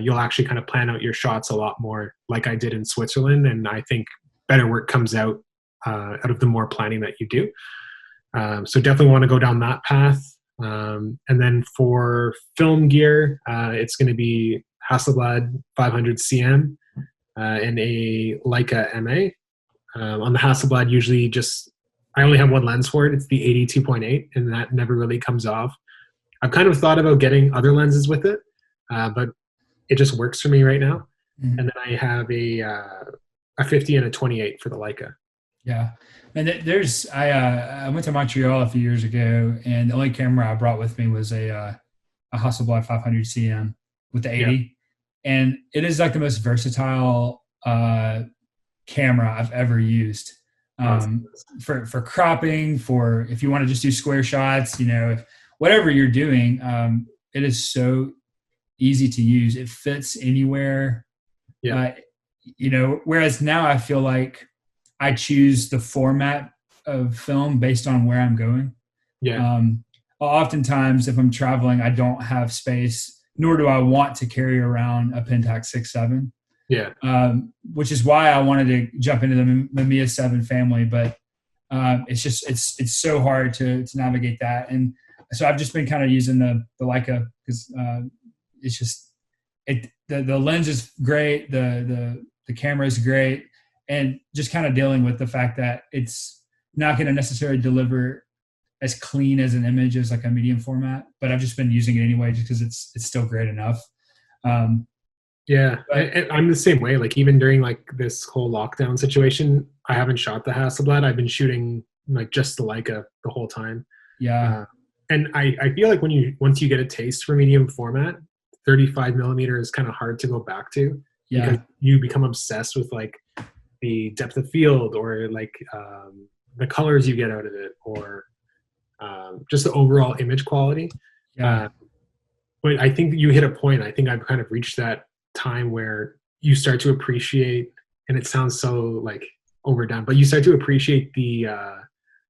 You'll actually kind of plan out your shots a lot more, like I did in Switzerland, and I think better work comes out of the more planning that you do. So definitely want to go down that path. And then for film gear, it's going to be Hasselblad 500 CM and a Leica MA. On the Hasselblad, usually just I only have one lens for it. It's the 82.8, and that never really comes off. I've kind of thought about getting other lenses with it, but it just works for me right now. Mhm. And then I have a 50 and a 28 for the Leica. Yeah. And I went to Montreal a few years ago, and the only camera I brought with me was a Hasselblad 500 CM with the Yeah. 80. And it is like the most versatile camera I've ever used, Awesome. for cropping, for if you want to just do square shots, whatever you're doing. It is so easy to use. It fits anywhere. Yeah. Uh, whereas now I feel like I choose the format of film based on where I'm going. Yeah. Um, Oftentimes, if I'm traveling, I don't have space, nor do I want to carry around a Pentax 6.7, Yeah. which is why I wanted to jump into the Mamiya 7 family. But it's so hard to navigate that, and so I've just been kind of using the Leica because it's just the lens is great, the camera is great, and just kind of dealing with the fact that it's not going to necessarily deliver as clean as an image as like a medium format, but I've just been using it anyway just because it's still great enough. Yeah. But I'm the same way. Like even during like this whole lockdown situation, I haven't shot the Hasselblad. I've been shooting like just the Leica the whole time. yeah, Uh, and I feel like once you get a taste for medium format, 35 millimeter is kind of hard to go back to because yeah, you become obsessed with like the depth of field or like the colors you get out of it or just the overall image quality. yeah, Uh, but I think you hit a point. I think I've kind of reached that time where you start to appreciate, and it sounds so like overdone, but you start to appreciate the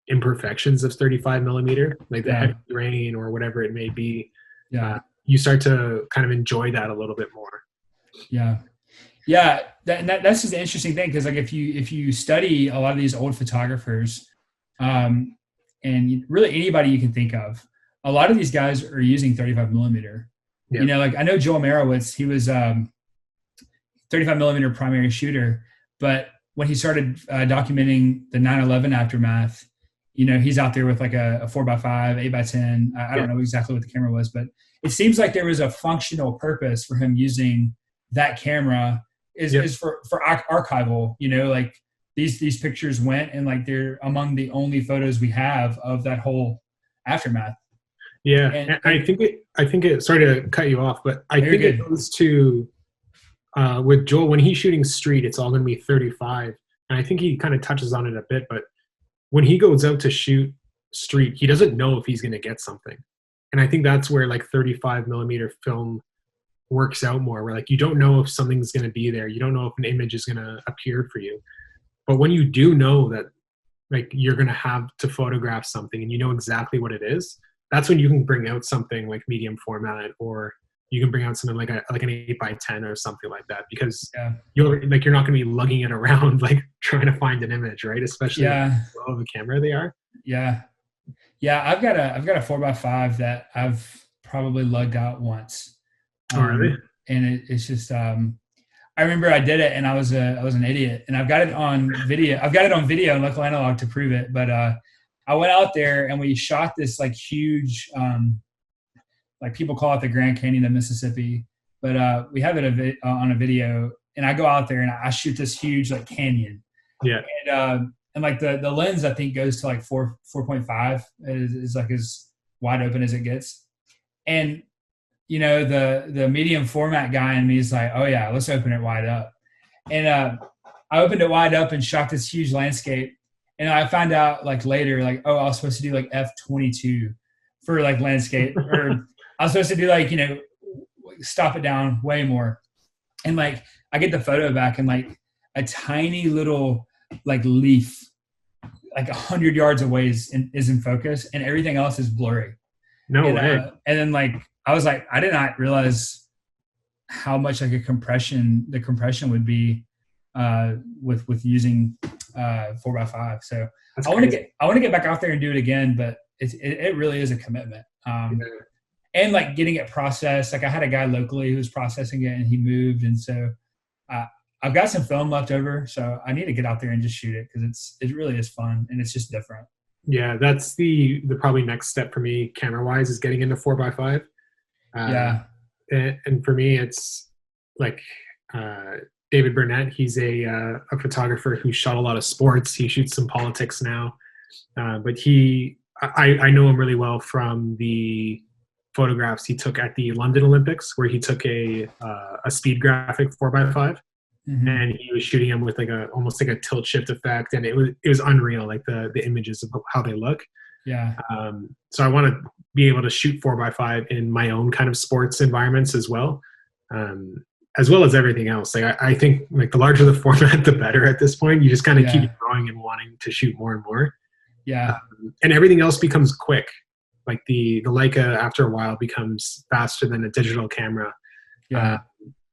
imperfections of 35 millimeter, like the yeah, heavy grain or whatever it may be. yeah, Uh, you start to kind of enjoy that a little bit more. yeah. Yeah, that's just an interesting thing because like if you study a lot of these old photographers, um, and really anybody you can think of, a lot of these guys are using 35 millimeter. Yeah. Like I know Joel Merowitz, he was 35 millimeter primary shooter, but when he started documenting the 9/11 aftermath, he's out there with like a 4x5, 8x10. I Yeah. don't know exactly what the camera was, but it seems like there was a functional purpose for him using that camera Yep. is for archival, like these pictures went and like they're among the only photos we have of that whole aftermath. Yeah. And, And and I think it, sorry to cut you off, but I you're think it good. goes to, with Joel, when he's shooting street, it's all going to be 35. And I think he kind of touches on it a bit, but when he goes out to shoot street, he doesn't know if he's going to get something. And I think that's where like 35 millimeter film works out more, where like you don't know if something's going to be there. You don't know if an image is going to appear for you. But when you do know that like you're going to have to photograph something and you know exactly what it is, that's when you can bring out something like medium format, or you can bring out something like an 8x10 or something like that, because Yeah, you're not going to be lugging it around like trying to find an image, right? Especially with yeah, how slow of a camera they are. yeah, yeah. I've got a 4x5 that I've probably lugged out once, Oh, really? and it's just I remember I did it and I was an idiot, and I've got it on video. I've got it on video and local analog to prove it. But I went out there and we shot this like huge, like people call it the Grand Canyon of Mississippi, but we have it on a video. And I go out there and I shoot this huge like canyon, Yeah. and like the lens I think goes to like 4.5 is like as wide open as it gets, and the medium format guy in me is like, oh yeah, let's open it wide up. And I opened it wide up and shot this huge landscape. And I found out like later, like, oh, I was supposed to do like f/22 for like landscape, or I was supposed to do like, stop it down way more. And like I get the photo back and like a tiny little like leaf, like 100 yards away is in focus, and everything else is blurry. No And way. and then like I was like, I did not realize how much like the compression would be with using 4x5. So That's I want to crazy. get back out there and do it again, but it really is a commitment. Yeah. And like getting it processed. Like I had a guy locally who was processing it, and he moved, and so uh, I've got some film left over. So I need to get out there and just shoot it because it really is fun and it's just different. Yeah, that's the probably next step for me camera wise is getting into 4x5. Yeah. And for me, it's like uh, David Burnett. He's a photographer who shot a lot of sports. He shoots some politics now, but I know him really well from the photographs he took at the London Olympics, where he took a speed graphic 4x5, Mm-hmm. and he was shooting them with like almost like a tilt shift effect, and it was unreal, like the images of how they look. Yeah. So I want to be able to shoot 4x5 in my own kind of sports environments um, as well as everything else. Like I think like the larger the format, the better at this point. You just kind of keep Yeah. growing and wanting to shoot more and more, Yeah. and everything else becomes quick. Like the Leica after a while becomes faster than a digital camera. Uh, Yeah.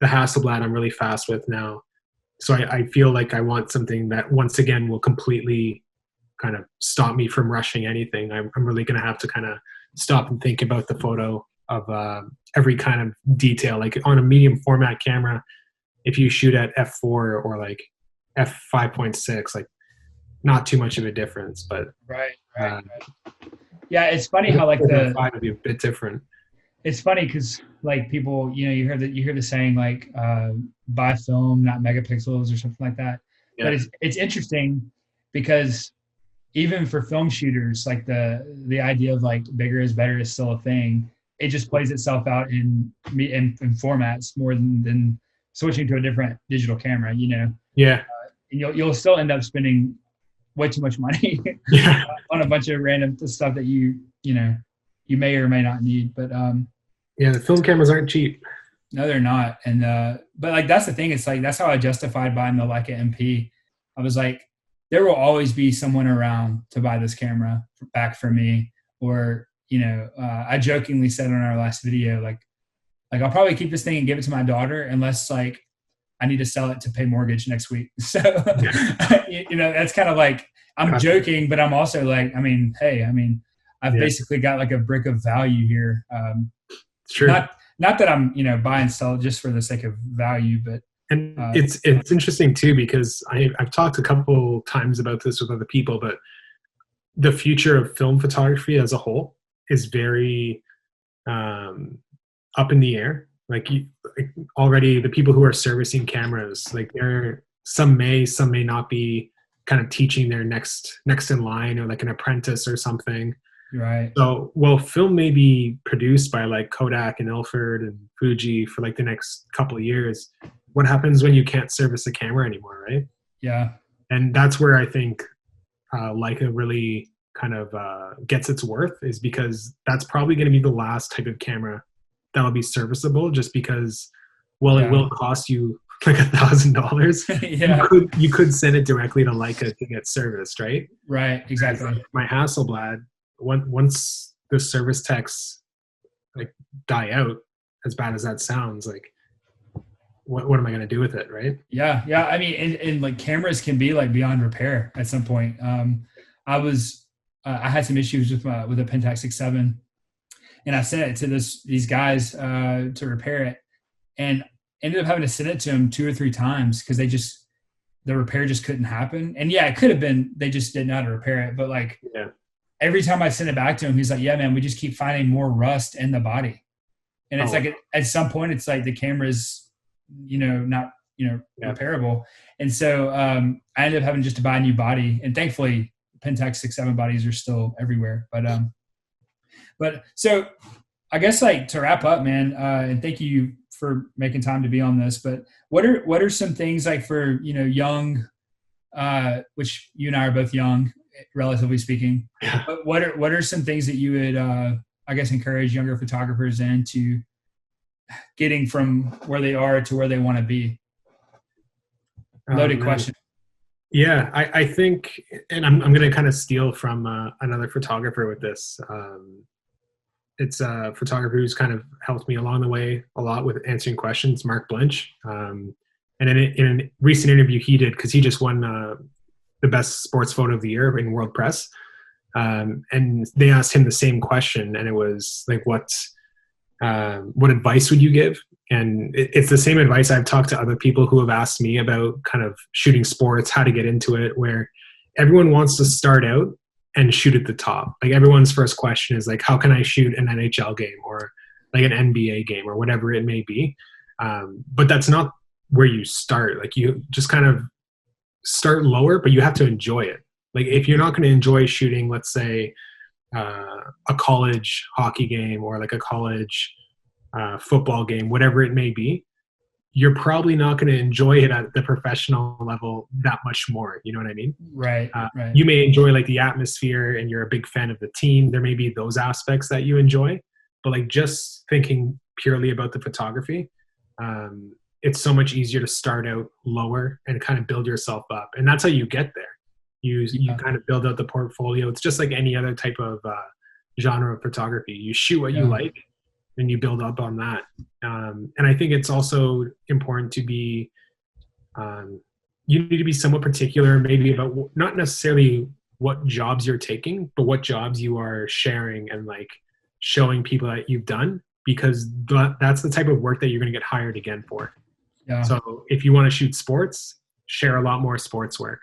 the Hasselblad I'm really fast with now. So I feel like I want something that once again will completely kind of stop me from rushing anything. I'm really going to have to kind of stop and think about the photo of every kind of detail. Like on a medium format camera, if you shoot at f4 or like f5.6, like not too much of a difference, but Right. uh, Yeah. It's funny how like 4x5 would be a bit different. it's funny because like people, you hear the saying like buy film, not megapixels or something like that. But Yeah. it's interesting because even for film shooters, like the idea of like bigger is better is still a thing. It just plays itself out in formats more than switching to a different digital camera, Yeah. and you'll still end up spending way too much money Yeah. on a bunch of random stuff that you may or may not need. But Yeah. The film cameras aren't cheap. no, they're not. And but like that's the thing. It's like that's how I justified buying the Leica MP. I was like, there will always be someone around to buy this camera back for me. Or I jokingly said on our last video, like I'll probably keep this thing and give it to my daughter unless like I need to sell it to pay mortgage next week. So that's kind of like I'm joking, but I'm also like, I've Yeah. basically got like a brick of value here. It's true. Not that I'm buy and sell just for the sake of value, but And it's interesting too, because I've talked a couple times about this with other people, but the future of film photography as a whole is very up in the air. Like already the people who are servicing cameras, like some may not be kind of teaching their next in line, or like an apprentice or something. right. So, well, film may be produced by like Kodak and Ilford and Fuji for like the next couple of years. What happens when you can't service a camera anymore, right? Yeah. And that's where I think Leica really kind of gets its worth, is because that's probably going to be the last type of camera that'll be serviceable, just because, well, Yeah. it will cost you like $1,000. Yeah. You could send it directly to Leica to get serviced, right? Right. Exactly. My Hasselblad, once the service techs like die out, as bad as that sounds, like what am I going to do with it, right? Yeah. Yeah. I mean, and like cameras can be like beyond repair at some point. I had some issues with a Pentax 6.7, and I sent it to these guys to repair it, and ended up having to send it to them 2 or 3 times because the repair just couldn't happen. And yeah, it could have been they just didn't know how to repair it, but like Yeah. every time I send it back to him, he's like, "Yeah, man, we just keep finding more rust in the body," and it's like at some point, it's like the camera's not Yeah. repairable, and so I ended up having just to buy a new body, and thankfully Pentax 6.7 bodies are still everywhere. But so I guess like to wrap up, man, and thank you for making time to be on this. But what are some things like for young, which you and I are both young, relatively speaking. Yeah. But what are some things that you would I guess encourage younger photographers into getting from where they are to where they want to be? Loaded Man. question. Yeah, I think, and I'm going to kind of steal from another photographer with this. It's a photographer who's kind of helped me along the way a lot with answering questions, Mark Blinch. And in a recent interview he did, because he just won the best sports photo of the year in World Press. And they asked him the same question, and it was like, what advice would you give? And it's the same advice I've talked to other people who have asked me about kind of shooting sports, how to get into it, where everyone wants to start out and shoot at the top. Like everyone's first question is like, how can I shoot an NHL game or like an NBA game or whatever it may be? But that's not where you start. Like you just kind of start lower, but you have to enjoy it. Like if you're not going to enjoy shooting, let's say a college hockey game or like a college football game, whatever it may be, you're probably not going to enjoy it at the professional level that much more. You know what I mean? Right. Right. You may enjoy like the atmosphere and you're a big fan of the team. There may be those aspects that you enjoy, but like just thinking purely about the photography, it's so much easier to start out lower and kind of build yourself up. And that's how you get there. You kind of build out the portfolio. It's just like any other type of genre of photography. You shoot what you like and you build up on that. And I think it's also important to be, you need to be somewhat particular maybe about not necessarily what jobs you're taking, but what jobs you are sharing and like showing people that you've done, because that's the type of work that you're going to get hired again for. Yeah. So if you want to shoot sports, share a lot more sports work.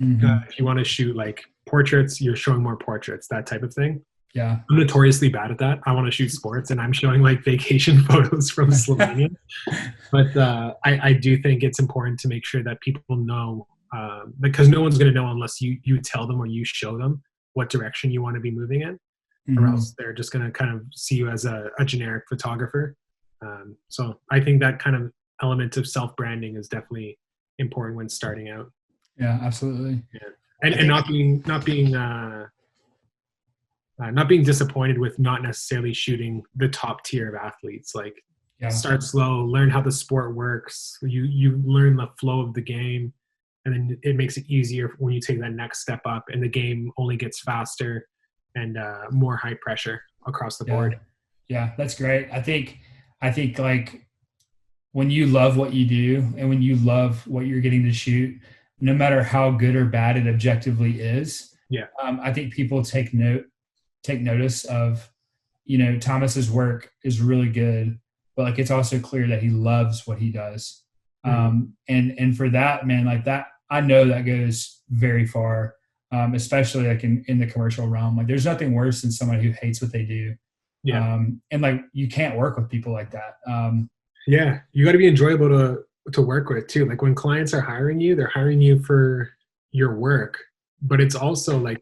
Mm-hmm. If you want to shoot like portraits, you're showing more portraits, that type of thing. Yeah. I'm notoriously bad at that. I want to shoot sports and I'm showing like vacation photos from Slovenia. But I do think it's important to make sure that people know, because no one's going to know unless you tell them or you show them what direction you want to be moving in, or else they're just going to kind of see you as a generic photographer. So I think that kind of element of self-branding is definitely important when starting out. Yeah, absolutely. Yeah. And not being disappointed with not necessarily shooting the top tier of athletes. Like start slow, learn how the sport works. You learn the flow of the game, and then it makes it easier when you take that next step up, and the game only gets faster and more high pressure across the board. Yeah, that's great. I think like when you love what you do and when you love what you're getting to shoot, no matter how good or bad it objectively is, I think people take notice of, Thomas's work is really good, but like it's also clear that he loves what he does. And for that, man, like that, I know that goes very far, especially like in the commercial realm. Like there's nothing worse than someone who hates what they do. And like you can't work with people like that. You got to be enjoyable to work with too. Like when clients are hiring you, they're hiring you for your work, but it's also like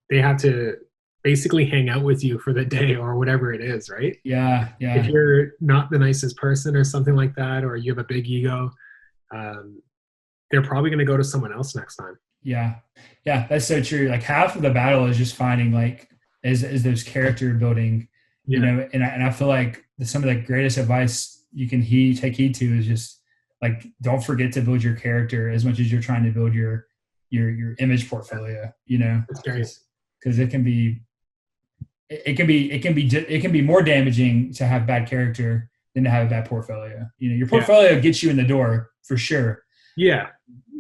they have to basically hang out with you for the day or whatever it is, right? Yeah. If you're not the nicest person or something like that, or you have a big ego, they're probably going to go to someone else next time. Yeah, that's so true. Like half of the battle is just finding like is those character building, and I feel like some of the greatest advice you can take heed to is just like, don't forget to build your character as much as you're trying to build your image portfolio, because it can be more damaging to have bad character than to have a bad portfolio. Your portfolio gets you in the door for sure. Yeah.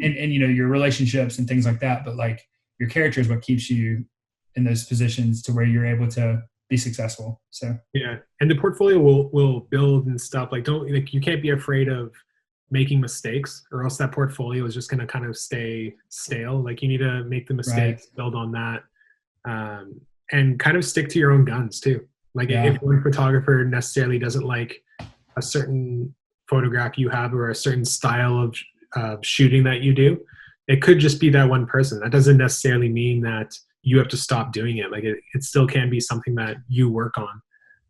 And your relationships and things like that, but like your character is what keeps you in those positions to where you're able to be successful. So and the portfolio will build and stuff. Like you can't be afraid of making mistakes, or else that portfolio is just going to kind of stay stale. Like you need to make the mistakes, build on that, and kind of stick to your own guns too. Like if one photographer necessarily doesn't like a certain photograph you have or a certain style of shooting that you do, it could just be that one person. That doesn't necessarily mean that you have to stop doing it. Like it still can be something that you work on.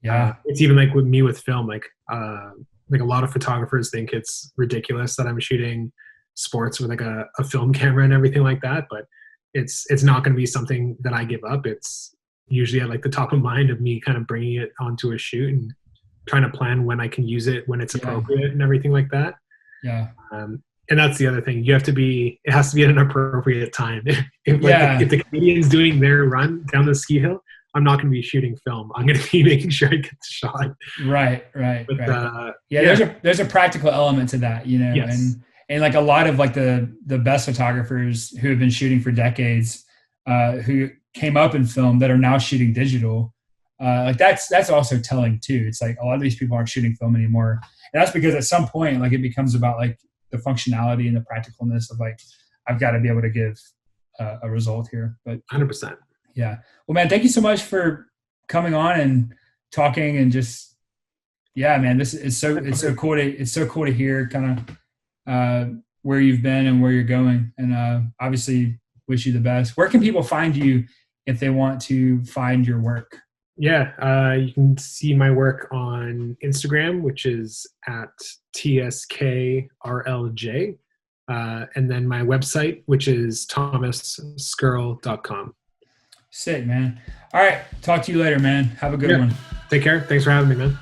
Yeah. It's even like with me with film, like a lot of photographers think it's ridiculous that I'm shooting sports with like a film camera and everything like that, but it's not going to be something that I give up. It's usually at like the top of mind of me kind of bringing it onto a shoot and trying to plan when I can use it, when it's Yeah. appropriate and everything like that. Yeah. And that's the other thing. It has to be at an appropriate time. Yeah. If the comedian's doing their run down the ski hill, I'm not going to be shooting film. I'm going to be making sure I get the shot. Right. But, yeah. There's a practical element to that, yes. and like a lot of like the best photographers who have been shooting for decades, who came up in film that are now shooting digital. Like that's also telling too. It's like a lot of these people aren't shooting film anymore. And that's because at some point, like it becomes about like the functionality and the practicalness of like, I've got to be able to give a result here. But 100%. yeah. Well, man, thank you so much for coming on and talking and just, yeah, man, it's so cool to hear kind of where you've been and where you're going. And obviously wish you the best. Where can people find you if they want to find your work? Yeah, you can see my work on Instagram, which is at TSKRLJ. And then my website, which is thomasskrlj.com. Sick, man. All right. Talk to you later, man. Have a good one. Take care. Thanks for having me, man.